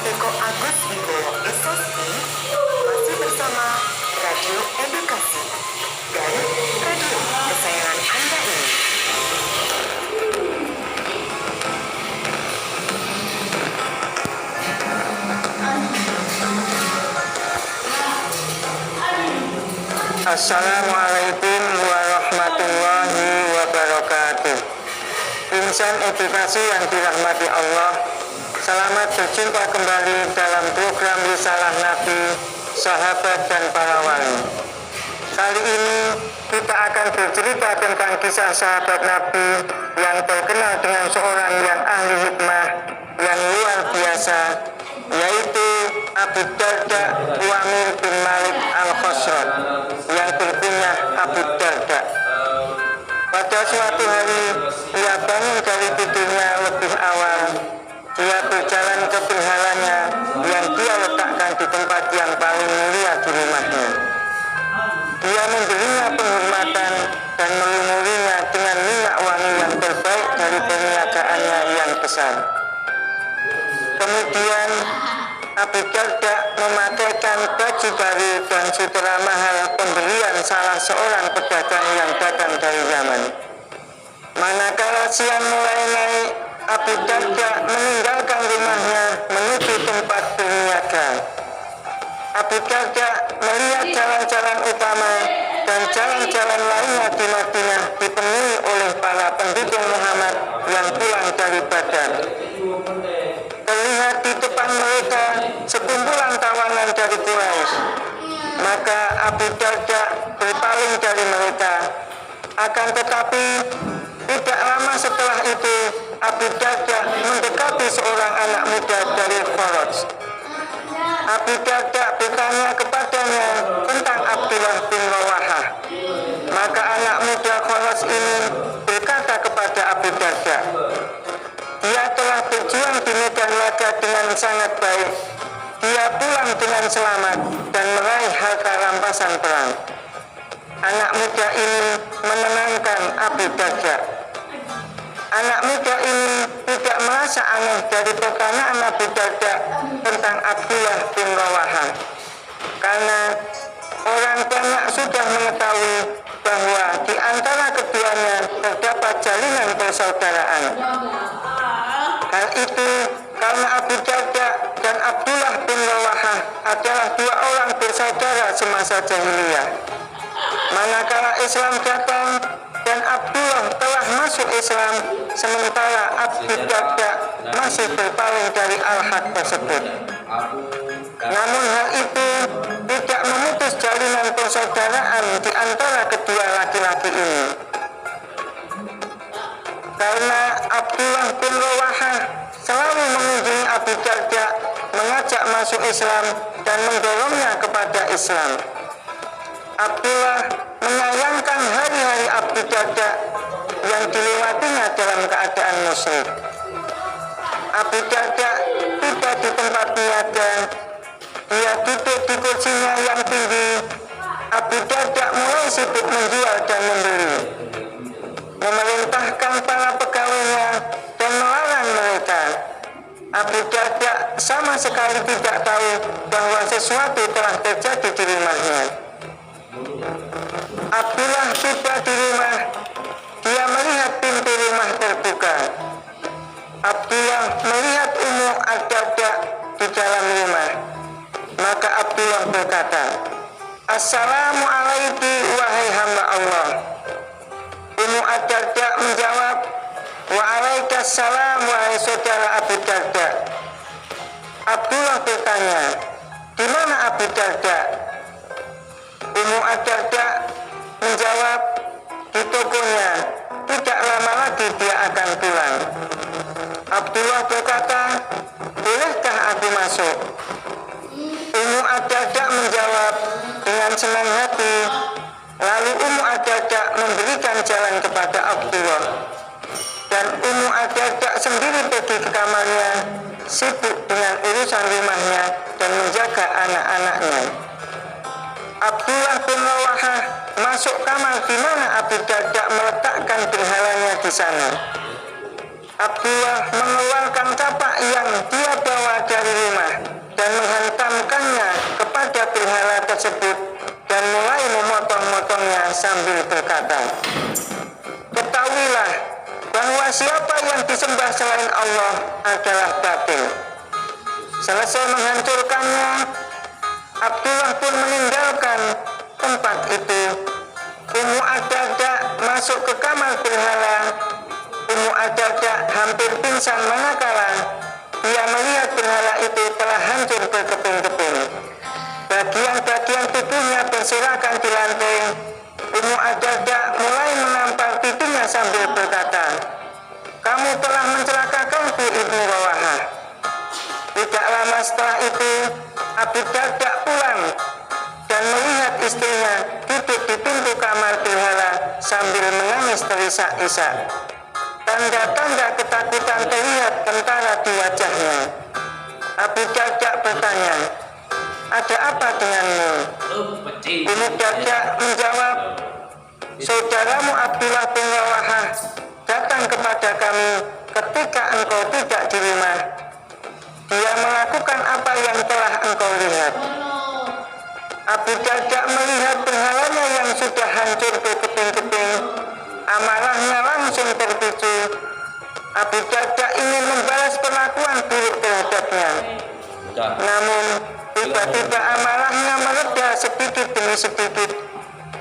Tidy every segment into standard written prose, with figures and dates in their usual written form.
Eko Agus Wibowo SSI masih bersama Radio Edukasi dan radio kesayangan Anda ini. Assalamualaikum warahmatullahi wabarakatuh. Insan edukasi yang dirahmati Allah, selamat berjumpa kembali dalam program Risalah Nabi, Sahabat dan Para Wali. Kali ini kita akan bercerita tentang kisah sahabat Nabi yang terkenal dengan seorang yang ahli hikmah yang luar biasa, yaitu Abu Darda Uwaimir bin Malik Al-Khosroj yang berkunyah Abu Darda. Pada suatu hari, ia bangun dari tidurnya lebih awal. Dia berjalan ke berhalanya yang dia letakkan di tempat yang paling mulia di rumahnya. Dia memberinya penghormatan dan melumurinya dengan minyak wangi yang terbaik dari perniagaannya yang besar. Kemudian Abu Darda memakaikan baju baru dan sutera mahal pemberian salah seorang pedagang yang datang dari Yaman. Manakala siang mulai naik, Abu Darda meninggalkan rumahnya menuju tempat berniaga. Abu Darda melihat jalan-jalan utama dan jalan-jalan lainnya di Madinah dipenuhi oleh para pendukung Muhammad yang pulang dari Badar. Terlihat di depan mereka sekumpulan tawanan dari Quraisy. Maka Abu Darda berpaling dari mereka. Akan tetapi tidak lama setelah itu Abu Darda mendekati seorang anak muda dari Kharaj. Abu Darda bertanya kepadanya tentang Abdullah bin Rawahah. Maka anak muda Kharaj ini berkata kepada Abu Darda, dia telah berjuang di medan laga dengan sangat baik. Dia pulang dengan selamat dan meraih harta rampasan perang. Anak muda ini menenangkan Abu Darda. Anak muda ini tidak merasa aneh dari pertanyaan Abu Darda tentang Abdullah bin Rawahah, karena orang banyak sudah mengetahui bahwa di antara keduanya terdapat jalinan persaudaraan. Hal itu karena Abu Darda dan Abdullah bin Rawahah adalah dua orang bersaudara semasa jahiliyah. Manakala Islam datang dan Abdullah telah masuk Islam, sementara Abu Darda masih berpaling dari al-haq tersebut. Namun hal itu tidak memutus jalinan persaudaraan di antara kedua laki-laki ini. Karena Abdullah bin Rawahah selalu mengunjungi Abu Darda, mengajak masuk Islam dan mendorongnya kepada Islam. Abdullah menyayangkan hari-hari Abu Darda yang dilewatinya dalam keadaan musyrik. Abu Darda tiba di tempat niaga. Dia duduk di kursinya yang tinggi. Abu Darda mulai sibuk menjual dan membeli, memerintahkan para pegawainya dan melarang mereka. Abu Darda sama sekali tidak tahu bahwa sesuatu telah terjadi di rumahnya. Abdullah tiba di rumah. Dia melihat pintu rumah terbuka. Abdullah melihat Ummu Ad-Darda di dalam rumah. Maka Abdullah berkata, "Assalamualaikum wahai hamba Allah." Ummu Ad-Darda menjawab, "Waalaikumsalam wahai saudara Abu Darda." Abdullah bertanya, "Di mana Abu Darda?" Ummu Ad-Darda menjawab, "Di tokonya, tidak lama lagi dia akan pulang." Abdullah berkata, "Bolehkah aku masuk?" Ummu Ad-Darda menjawab dengan senang hati. Lalu Ummu Ad-Darda memberikan jalan kepada Abdullah. Dan Ummu Ad-Darda sendiri pergi ke kamarnya, sibuk dengan urusan rumahnya dan menjaga anak-anaknya. Abdullah bin Rawahah masuk kamar di mana Abu Darda meletakkan berhalanya di sana. Abdullah mengeluarkan kapak yang dia bawa dari rumah. berhala tersebut dan mulai memotong-motongnya sambil berkata, "Ketahuilah bahwa siapa yang disembah selain Allah adalah batil." Selesai menghancurkannya, Abdullah pun meninggalkan tempat itu. Ummu Ad-Darda masuk ke kamar berhala. Ummu Ad-Darda hampir pingsan manakala dia melihat berhala itu telah hancur berkeping-keping. Bagian-bagian tubuhnya berserakan di lantai. Ummu Ad-Darda mulai menampar pipinya sambil berkata, "Kamu telah mencelakakanku, Ibnu Rawahah." Tidak lama setelah itu, Abu Darda pulang dan melihat istrinya duduk di pintu kamar berhala sambil menangis terisak-isak. Tanda-tanda ketakutan terlihat kentara di wajahnya. Abu Darda bertanya, "Ada apa denganmu?" Ummu Darda menjawab, "Saudaramu Abdullah bin Rawahah datang kepada kami ketika engkau tidak di rumah. Dia melakukan apa yang telah engkau lihat." Abu Darda melihat berhalanya yang sudah hancur berkeping-keping. Amarahnya langsung terpicu. Abu Darda ingin membalas perlakuan buruk terhadapnya. Namun tiba-tiba amarahnya mereda sedikit demi sedikit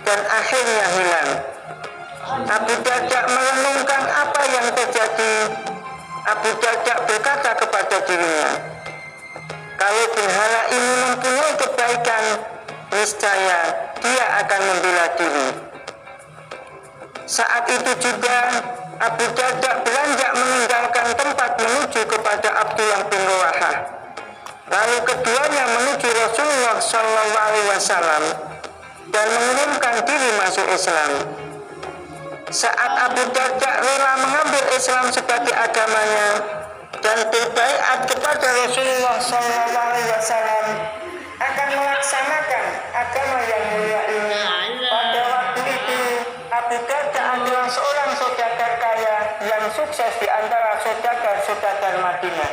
dan akhirnya hilang. Abu Darda merenungkan apa yang terjadi. Abu Darda berkata kepada dirinya, "Kalau berhala ini mempunyai kebaikan, niscaya dia akan membela diri." Saat itu juga Abu Darda beranjak meninggalkan tempat menuju kepada Abdullah bin Rawahah. Lalu keduanya menuju Rasulullah SAW dan mengumumkan diri masuk Islam. Saat Abu Darda rela mengambil Islam sebagai agamanya dan berbaiat kepada Rasulullah SAW akan melaksanakan agama yang mulia ini, pada waktu itu Abu Darda adalah seorang saudagar kaya yang sukses di antara saudagar-saudagar Madinah.